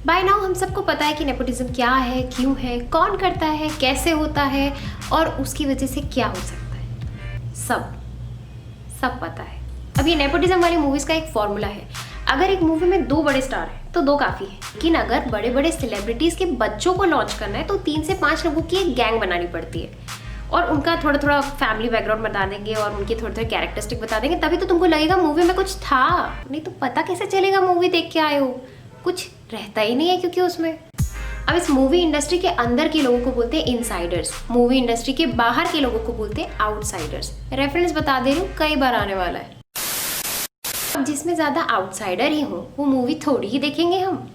Bye now हम सबको पता है कि नेपोटिज्म क्या है, क्यों है, कौन करता है, कैसे होता है और उसकी वजह से क्या हो सकता है। सब पता है। अब ये नेपोटिज्म वाली मूवीज का एक फॉर्मूला है। अगर एक मूवी में 2 बड़े स्टार हैं तो 2 काफ़ी है, लेकिन अगर बड़े बड़े सेलिब्रिटीज़ के बच्चों को लॉन्च करना है तो 3 से 5 लोगों की एक गैंग बनानी पड़ती है और उनका थोड़ा थोड़ा फैमिली बैकग्राउंड बता देंगे और उनके थोड़े थोड़े कैरेक्टरिस्टिक बता देंगे, तभी तो तुमको लगेगा मूवी में कुछ था। नहीं तो पता कैसे चलेगा मूवी देख के आए हो, कुछ रहता ही नहीं है क्योंकि उसमें। अब इस मूवी इंडस्ट्री के अंदर के लोगों को बोलते हैं इनसाइडर्स, मूवी इंडस्ट्री के बाहर के लोगों को बोलते हैं आउटसाइडर्स। रेफरेंस बता दे रही हूँ, कई बार आने वाला है। अब जिसमें ज्यादा आउटसाइडर ही हो वो मूवी थोड़ी ही देखेंगे हम।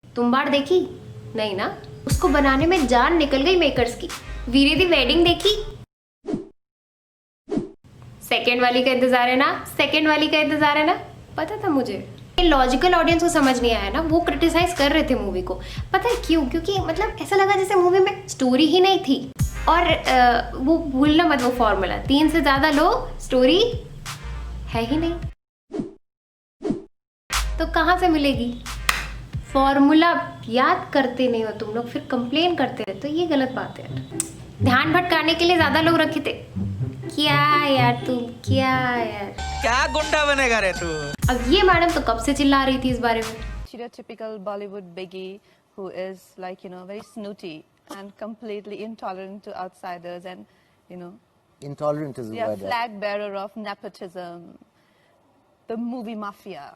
तुम्बाड़ देखी? नहीं ना, उसको बनाने में जान निकल गई मेकर्स की। वीरे दी वेडिंग देखी? सेकेंड वाली का इंतजार है ना, सेकेंड वाली का इंतजार है ना, पता था मुझे। लॉजिकल ऑडियंस को समझ नहीं आया ना, वो क्रिटिसाइज कर रहे थे मूवी को। पता है क्यों? क्योंकि मतलब ऐसा लगा जैसे मूवी में स्टोरी ही नहीं थी। और वो भूलना मत वो फॉर्मूला, 3 से ज्यादा लो, स्टोरी है ही नहीं तो कहाँ से मिलेगी? फॉर्मूला याद करते नहीं हो तुम लोग, फिर कंप्लेन करते रहते, तो ये गलत बात है। ध्यान भटकाने के लिए ज्यादा लोग रखे थे। क्या यार तुम, क्या यार, क्या गुंडा बनेगा रे तू? अब ये मैडम तो कब से चिल्ला रही थी इस बारे में। Stereotypical Bollywood biggie who is like, very snooty and completely intolerant to outsiders and, Intolerant is the word. flag bearer of nepotism, the movie mafia.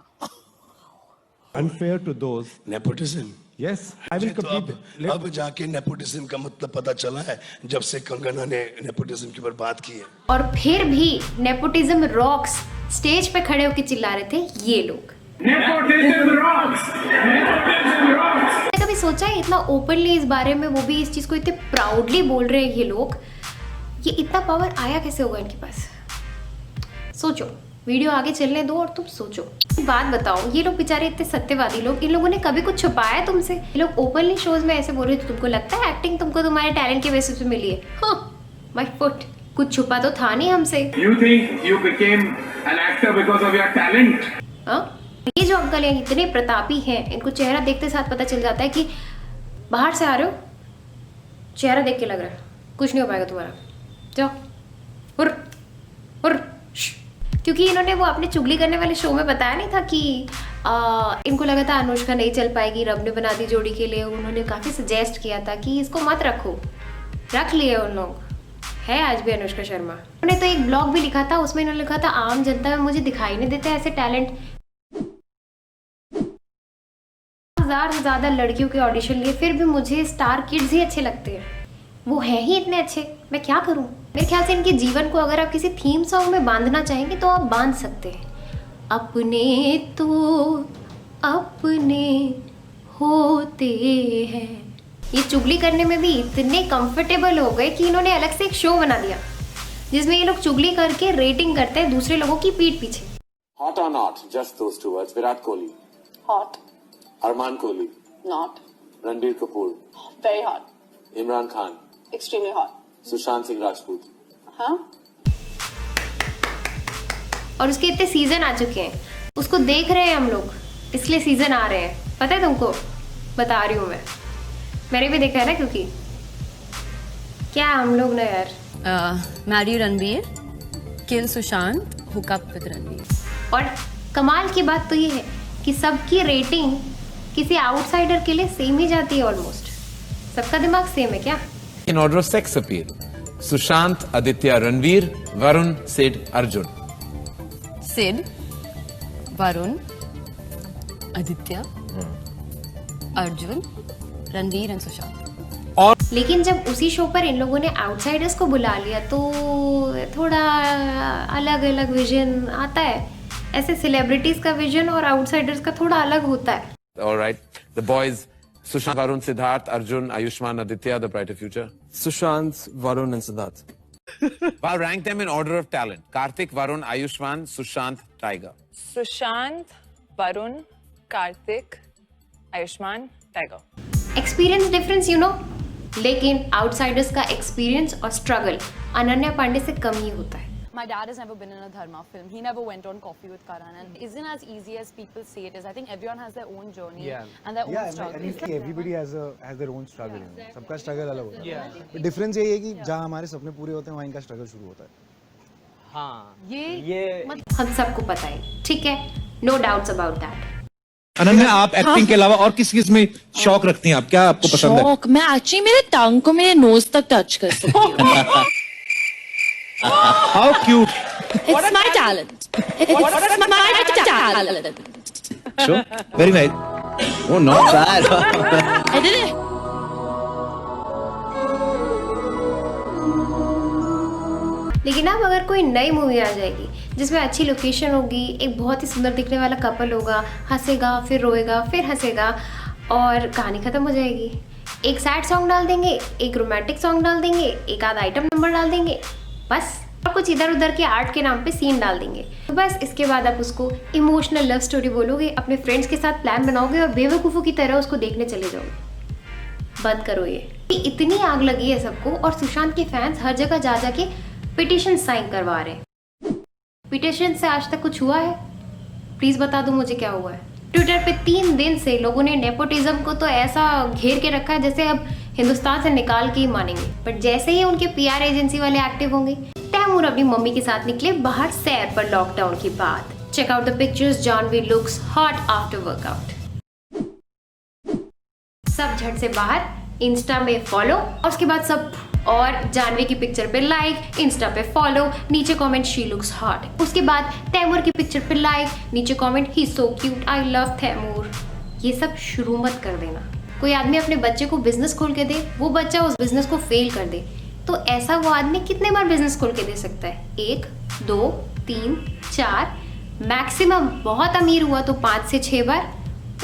Unfair to those. Nepotism. Yes, I will complete. अब जाके nepotism का मतलब पता चला है जब से कंगना ने नेपोटिज्म के ऊपर बात की है। और फिर भी नेपोटिज्म रॉक्स स्टेज पे खड़े होकर चिल्ला रहे थे ये लोग। Nepotism rocks! Nepotism rocks! कभी सोचा है इतना ओपनली इस बारे में, वो भी इस चीज को इतने प्राउडली बोल रहे हैं ये लोग, ये इतना पावर आया कैसे होगा इनके पास? सोचो, वीडियो आगे चलने दो और तुम सोचो। बात बताओ, ये लोग बेचारे इतने सत्यवादी लोग, इन लोगों ने कभी कुछ छुपाया है तुमसे? ये लोग ओपनली शोज में ऐसे बोल रहे थे, तुमको लगता है एक्टिंग तुमको तुम्हारे टैलेंट के बेसिस पे मिली है? माय फुट, कुछ छुपा तो था नहीं हमसे। You think you became an actor because of your talent? हाँ, ये जो अंकल हैं इतने प्रतापी हैं, इनको चेहरा देखते साथ पता चल जाता है कि बाहर से आ रहे हो, चेहरा देख के लग रहा है कुछ नहीं हो पाएगा तुम्हारा, जाओ हुर हुर। क्योंकि इन्होंने वो अपने चुगली करने वाले शो में बताया नहीं था कि इनको लगा था अनुष्का नहीं चल पाएगी, रब ने बना दी जोड़ी के लिए। उन्होंने काफ़ी सजेस्ट किया था कि इसको मत रखो, रख लिए उन लोग, है आज भी अनुष्का शर्मा। उन्होंने तो एक ब्लॉग भी लिखा था, उसमें इन्होंने लिखा था आम जनता में मुझे दिखाई नहीं देते ऐसे टैलेंट। 1000 से ज़्यादा लड़कियों के ऑडिशन लिए, फिर भी मुझे स्टार किड्स ही अच्छे लगते हैं। वो हैं ही इतने अच्छे, मैं क्या करूं? मेरे ख्याल से इनके जीवन को अगर आप किसी थीम सॉन्ग में बांधना चाहेंगे तो आप बांध सकते हैं। अपने तो अपने होते हैं। ये चुगली करने में भी इतने कंफर्टेबल हो गए कि इन्होंने अलग से एक शो बना दिया जिसमें ये लोग चुगली करके रेटिंग करते हैं दूसरे लोगों की पीठ पीछे। Hot or not? Just those 2 words. Virat Kohli. Hot. Arman Kohli. Not. Ranbir Kapoor. Very hot. Imran Khan. Extremely hot. Sushant Singh Rajput. Huh? और उसके इतने सीजन आ चुके हैं, उसको देख रहे हैं हम लोग, इसलिए सीजन आ रहे हैं। पता है तुमको? बता रही हूँ मैंने भी देखा है ना, क्योंकि क्या हम लोग ना यार। Marry Ranbir, kill Sushant, hook up with Ranbir. और कमाल की बात तो ये है कि सबकी रेटिंग किसी आउटसाइडर के लिए सेम ही जाती है ऑलमोस्ट। सबका दिमाग सेम है क्या? In order of sex appeal, Sushant, Aditya, Ranveer, Varun, Sid, Arjun. Sid, Varun, Aditya, Arjun, Ranveer and Sushant. लेकिन जब उसी शो पर इन लोगों ने आउटसाइडर्स को बुला लिया तो थोड़ा अलग अलग विजन आता है। ऐसे सेलिब्रिटीज का विजन और आउटसाइडर्स का थोड़ा अलग होता है। All right, the boys, Sushant, Varun, Siddharth, Arjun, Ayushman, Aditya, the brighter future. Sushant, Varun, and Siddharth. Wow, rank them in order of talent. Karthik, Varun, Ayushman, Sushant, Tiger. Sushant, Varun, Karthik, Ayushman, Tiger. Experience difference लेकिन outsiders का experience और struggle Ananya Pandey से कम ही होता है। My dad has never been in a Dharma film. He never went on Coffee with Karan, and isn't as easy as people say it is. I think everyone has their own journey and their own struggle. Everybody has their own struggle. सबका struggle अलग होता है. But difference यही है कि जहाँ हमारे सपने पूरे होते हैं वहाँ इनका struggle शुरू होता है. हाँ, ये हम सबको पता है, ठीक है, no doubts about that. Ananya, आप एक्टिंग के अलावा और किस चीज में शौक रखती हैं? आप क्या आपको पसंद है? शौक, मैं एक्चुअली मेरे टंग को मेरे नोज तक टच कर सकती हूँ. How cute. It's my talent. It's my talent. Sure. Very nice. Oh, not bad. I did it. लेकिन अब अगर कोई नई मूवी आ जाएगी जिसमें अच्छी लोकेशन होगी, एक बहुत ही सुंदर दिखने वाला कपल होगा, हंसेगा फिर रोएगा फिर हंसेगा और कहानी खत्म हो जाएगी. एक सैड सॉन्ग डाल देंगे, एक रोमांटिक सॉन्ग डाल देंगे, एक आध आइटम नंबर डाल देंगे, बस, और कुछ इधर उधर के आर्ट के नाम पे सीन डाल देंगे. तो बस इसके बाद आप उसको इमोशनल लव स्टोरी बोलोगे, अपने फ्रेंड्स के साथ प्लान बनाओगे और बेवकूफ़ों की तरह उसको देखने चले जाओगे. बंद करो ये. इतनी आग लगी है सबको और सुशांत के फैंस हर जगह जा जाके पिटीशन साइन करवा रहे हैं. पिटीशन से आज तक कुछ हुआ है? प्लीज बता दो मुझे क्या हुआ है. ट्विटर पे 3 दिन से लोगों ने नेपोटिज्म को तो ऐसा घेर के रखा है जैसे अब हिंदुस्तान से निकाल के ही मानेंगे. बट जैसे ही उनके PR एजेंसी वाले एक्टिव होंगे, तैमूर अपनी मम्मी के साथ निकले बाहर सैर पर लॉकडाउन के बाद. Check out the pictures. Janhvi looks hot after workout. सब झट से बाहर, इंस्टा में फॉलो और उसके बाद सब, और जानवी की पिक्चर पे लाइक, इंस्टा पे फॉलो, नीचे कमेंट शी लुक्स हॉट. उसके बाद तैमूर की पिक्चर पे लाइक, नीचे comment he so cute, I love Taimur. ये सब शुरू मत कर देना. कोई आदमी अपने बच्चे को बिजनेस खोल के दे, वो बच्चा उस बिजनेस को फेल कर दे, तो ऐसा वो आदमी कितने बार बिजनेस खोल के दे सकता है? 1, 2, 3, 4, मैक्सिमम बहुत अमीर हुआ तो 5 से 6 बार.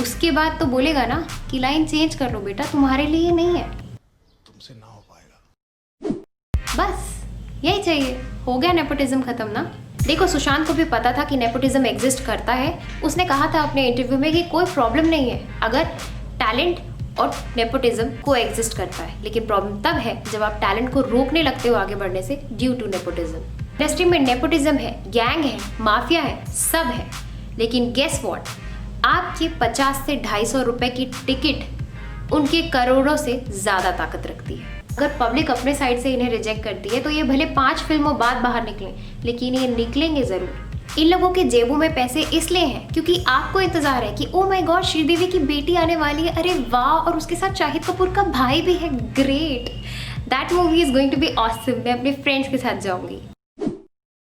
उसके बाद तो बोलेगा ना कि लाइन चेंज कर लो बेटा, तुम्हारे लिए नहीं है. तुमसे ना हो पाएगा. बस यही चाहिए. हो गया नेपोटिज्म खत्म ना. देखो, सुशांत को भी पता था कि नेपोटिज्म एग्जिस्ट करता है. उसने कहा था अपने इंटरव्यू में कि कोई प्रॉब्लम नहीं है अगर टैलेंट और नेपोटिज्म को एग्जिस्ट करता है, लेकिन प्रॉब्लम तब है जब आप टैलेंट को रोकने लगते हो आगे बढ़ने से ड्यू टू नेपोटिज्म. इंडस्ट्री में नेपोटिज्म है, गैंग है, माफिया है, सब है. लेकिन गेस व्हाट, आपके 50 से 250 रुपए की टिकट उनके करोड़ों से ज़्यादा ताकत रखती है. अगर पब्लिक अपने साइड से इन्हें रिजेक्ट करती है तो ये भले 5 फिल्मों बाद बाहर निकलें, लेकिन ये निकलेंगे ज़रूर. इन लोगों के जेबों में पैसे इसलिए हैं क्योंकि आपको इंतजार है कि ओ माय गॉड, श्रीदेवी की बेटी आने वाली है, अरे वाह, और उसके साथ शाहिद कपूर का भाई भी है, great, that movie is going to be awesome, मैं अपने फ्रेंड्स के साथ जाऊंगी.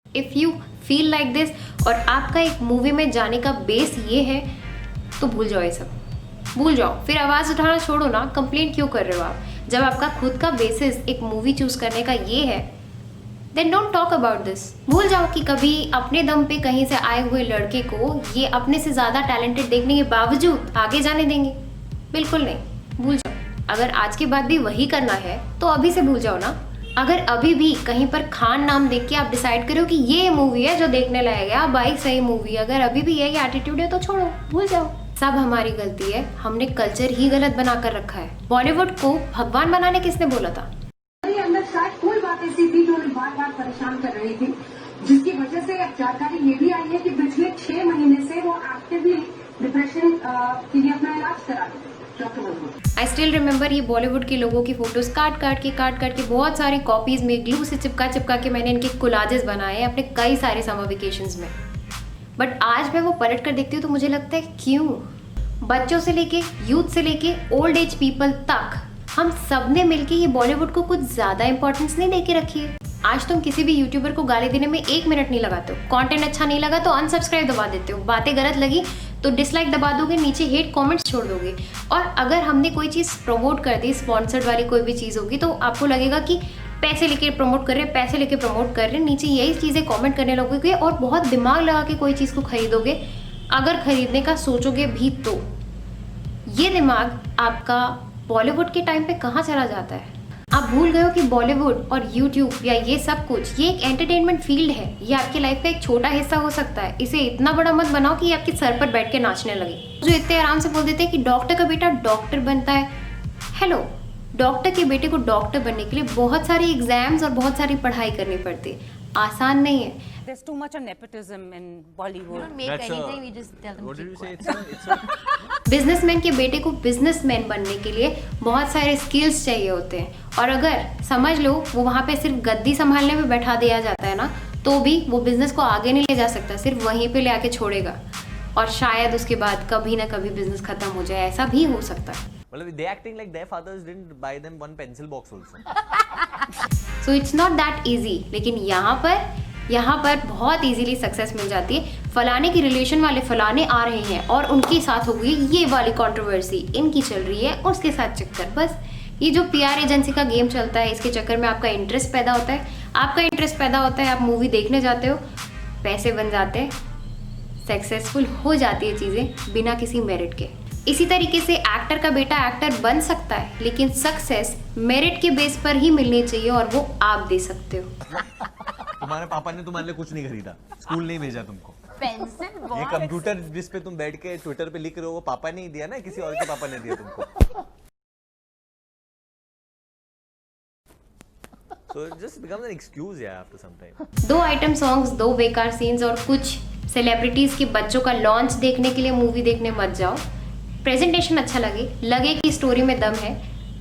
If you feel like this और आपका एक मूवी में जाने का बेस ये है तो भूल जाओ, ये सब भूल जाओ. फिर आवाज़ उठाना छोड़ो ना. कंप्लेंट क्यों कर रहे हो आप? जब आपका खुद का बेसिस एक मूवी चूज करने का ये है, then don't talk about this. भूल जाओ कि कभी अपने दम पे कहीं से आए हुए लड़के को ये अपने से ज़्यादा टैलेंटेड देखने के बावजूद आगे जाने देंगे. बिल्कुल नहीं, भूल जाओ. अगर आज के बाद भी वही करना है तो अभी से भूल जाओ ना. अगर अभी भी कहीं पर खान नाम देख के आप डिसाइड करो कि ये मूवी है जो देखने लायक है, भाई सही मूवी, अगर अभी भी यही एटीट्यूड है तो छोड़ो, भूल जाओ. सब हमारी गलती है, हमने कल्चर ही गलत बनाकर रखा है. बॉलीवुड को भगवान बनाने किसने बोला था? अंदर शायद कोई बात ऐसी थी जो उन्हें बार बार परेशान कर रही थी, जिसकी वजह से अब जानकारी ये भी आई है कि पिछले 6 महीने से वो एक्टिवली डिप्रेशन के लिए अपना इलाज करा रहे थे. आई स्टिल रिमेम्बर, ये बॉलीवुड के लोगों की फोटोज काट काट के बहुत सारी कॉपीज में ग्लू से चिपका के मैंने इनके कोलाजेस बनाए अपने कई सारे समर वेकेशंस में. बट आज मैं वो पलट कर देखती हूँ तो मुझे लगता है क्यों? बच्चों से लेके, यूथ से लेके, ओल्ड एज पीपल तक, हम सब ने मिलके ये बॉलीवुड को कुछ ज़्यादा इंपॉर्टेंस नहीं देके रखी है. आज तुम किसी भी यूट्यूबर को गाली देने में 1 मिनट नहीं लगाते हो. कंटेंट अच्छा नहीं लगा तो अनसब्सक्राइब दबा देते हो. बातें गलत लगी तो डिसलाइक दबा दोगे, नीचे हेट कमेंट्स छोड़ दोगे. और अगर हमने कोई चीज़ प्रमोट कर दी, स्पॉन्सर्ड वाली कोई भी चीज़ होगी, तो आपको लगेगा कि पैसे लेके प्रमोट कर रहे हैं, पैसे लेके प्रमोट कर रहे हैं. नीचे यही चीज़ें कमेंट करने लगोगे और बहुत दिमाग लगा के कोई चीज़ को खरीदोगे. अगर खरीदने का सोचोगे भी तो ये दिमाग आपका बॉलीवुड के टाइम पे कहाँ चला जाता है? आप भूल गए हो कि बॉलीवुड और यूट्यूब या ये सब कुछ, ये एक एंटरटेनमेंट फील्ड है. ये आपकी लाइफ का एक छोटा हिस्सा हो सकता है. इसे इतना बड़ा मत बनाओ कि ये आपके सर पर बैठ के नाचने लगे. जो इतने आराम से बोल देते हैं कि डॉक्टर का बेटा डॉक्टर बनता है. हेलो, डॉक्टर के बेटे को डॉक्टर बनने के लिए बहुत सारे एग्जाम्स और बहुत सारी पढ़ाई करनी पड़ती है. आसान नहीं है। There's too much of nepotism in Bollywood. Businessman के बेटे को बिजनेसमैन बनने के लिए बहुत सारे स्किल्स चाहिए होते हैं, और अगर समझ लो वो वहाँ पे सिर्फ गद्दी संभालने में बैठा दिया जाता है ना, तो भी वो बिजनेस को आगे नहीं ले जा सकता, सिर्फ वहीं पे ले आके छोड़ेगा, और शायद उसके बाद कभी ना कभी बिजनेस खत्म हो जाए, ऐसा भी हो सकता है। मतलब they acting like their fathers didn't buy them one pencil box also. So it's not that easy, लेकिन यहाँ पर बहुत इजीली सक्सेस मिल जाती है। फलाने की रिलेशन वाले फलाने आ रहे हैं और उनके साथ हो गई ये वाली कंट्रोवर्सी, इनकी चल रही है, उसके साथ चक्कर। बस ये जो PR एजेंसी का गेम चलता है, इसके चक्कर में आपका इंटरेस्ट पैदा होता है, आप मूवी देखने जाते हो, पैसे बन जाते हैं, सक्सेसफुल हो जाती है चीज़ें बिना किसी मेरिट के। इसी तरीके से एक्टर का बेटा एक्टर बन सकता है, लेकिन सक्सेस मेरिट के बेस पर ही मिलनी चाहिए, और वो आप दे सकते हो। तुम्हारे पापा ने तुम्हारे लिए कुछ नहीं खरीदा, स्कूल नहीं भेजा तुमको, Pencil box. ये कंप्यूटर जिस पे तुम बैठ के ट्विटर पे लिख रहे हो वो पापा ने ही दिया ना, किसी और के पापा ने दिया तुमको। So it just becomes an excuse yeah after some time. 2 item songs, 2 बेकार सीन्स और कुछ सेलिब्रिटीज के बच्चों का लॉन्च देखने के लिए मूवी देखने मत जाओ। प्रेजेंटेशन अच्छा लगे कि स्टोरी में दम है,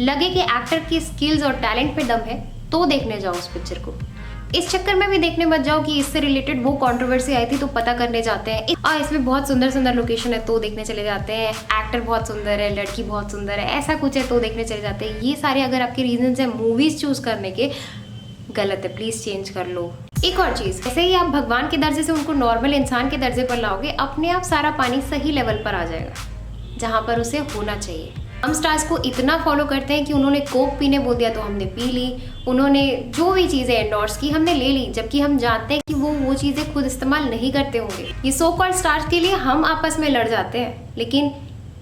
लगे कि एक्टर की स्किल्स और टैलेंट पे दम है, तो देखने जाओ उस पिक्चर को। इस चक्कर में भी देखने मत जाओ कि इससे रिलेटेड वो कंट्रोवर्सी आई थी तो पता करने जाते हैं, इसमें बहुत सुंदर सुंदर लोकेशन है तो देखने चले जाते हैं, एक्टर बहुत सुंदर है, लड़की बहुत सुंदर है, ऐसा कुछ है तो देखने चले जाते हैं। ये सारे अगर आपके रीजंस हैं मूवीज चूज करने के, गलत है, प्लीज चेंज कर लो। एक और चीज, जैसे ही आप भगवान के दर्जे से उनको नॉर्मल इंसान के दर्जे पर लाओगे, अपने आप सारा पानी सही लेवल पर आ जाएगा जहाँ पर उसे होना चाहिए। हम स्टार्स को इतना फॉलो करते हैं कि उन्होंने कोक पीने बोल दिया तो हमने पी ली, उन्होंने जो भी चीज़ें एंडोर्स की हमने ले ली, जबकि हम जानते हैं कि वो चीज़ें खुद इस्तेमाल नहीं करते होंगे। ये सो कॉल्ड स्टार्स के लिए हम आपस में लड़ जाते हैं, लेकिन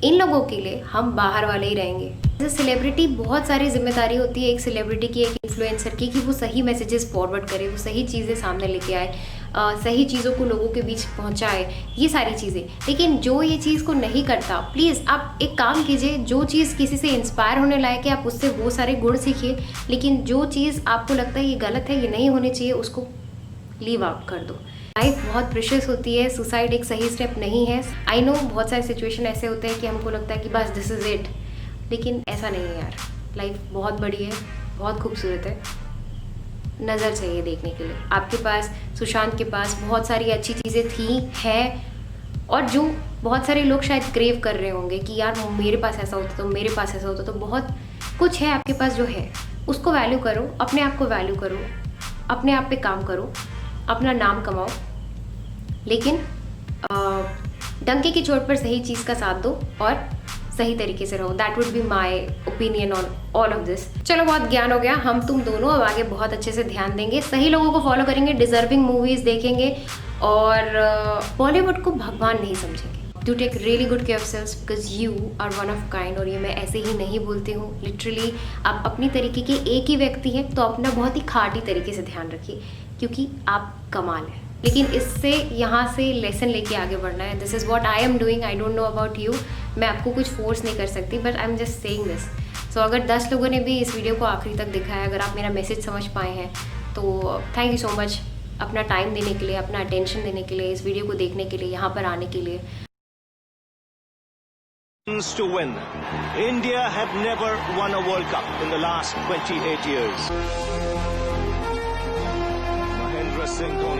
इन लोगों के लिए हम बाहर वाले ही रहेंगे। जैसे सेलिब्रिटी बहुत सारी जिम्मेदारी होती है एक सेलिब्रिटी की, एक इन्फ्लुएंसर की, कि वो सही मैसेजेस फॉरवर्ड करे, वो सही चीज़ें सामने लेके आए, सही चीज़ों को लोगों के बीच पहुंचाए, ये सारी चीज़ें। लेकिन जो ये चीज़ को नहीं करता, प्लीज़ आप एक काम कीजिए, जो चीज़ किसी से इंस्पायर होने लायक है आप उससे वो सारे गुण सीखिए, लेकिन जो चीज़ आपको लगता है ये गलत है, ये नहीं होनी चाहिए, उसको लीव आउट कर दो। लाइफ बहुत प्रेशियस होती है, सुसाइड एक सही स्टेप नहीं है। आई नो बहुत सारे सिचुएशन ऐसे होते हैं कि हमको लगता है कि बस दिस इज़ इट, लेकिन ऐसा नहीं है यार। लाइफ बहुत बड़ी है, बहुत खूबसूरत है, नज़र चाहिए देखने के लिए। आपके पास, सुशांत के पास बहुत सारी अच्छी चीज़ें थी, हैं, और जो बहुत सारे लोग शायद क्रेव कर रहे होंगे कि यार मेरे पास ऐसा होता तो, मेरे पास ऐसा होता तो। बहुत कुछ है आपके पास जो है, उसको वैल्यू करो, अपने आप को वैल्यू करो, अपने आप पे काम करो, अपना नाम कमाओ, लेकिन डंके की चोट पर सही चीज़ का साथ दो और सही तरीके से रहो। That would be my opinion on all of this. चलो बहुत ज्ञान हो गया, हम तुम दोनों अब आगे बहुत अच्छे से ध्यान देंगे, सही लोगों को फॉलो करेंगे, डिजर्विंग मूवीज़ देखेंगे, और बॉलीवुड को भगवान नहीं समझेंगे। Do take really good care of self because you are one of kind. और ये मैं ऐसे ही नहीं बोलती हूँ, लिटरली आप अपनी तरीके के एक ही व्यक्ति हैं, तो अपना बहुत ही खाटी तरीके से ध्यान रखिए, क्योंकि आप कमाल हैं। लेकिन इससे यहाँ से लेसन लेके आगे बढ़ना है। This is what I am doing, I don't know about you. मैं आपको कुछ फोर्स नहीं कर सकती, but I am just saying this. So अगर 10 लोगों ने भी इस वीडियो को आखिरी तक देखा है, अगर आप मेरा मैसेज समझ पाए हैं, तो थैंक यू सो मच अपना टाइम देने के लिए, अपना अटेंशन देने के लिए, इस वीडियो को देखने के लिए, यहाँ पर आने के लिए। To win. India have never won a World Cup in the last 28 years. Mahendra Singh Dhoni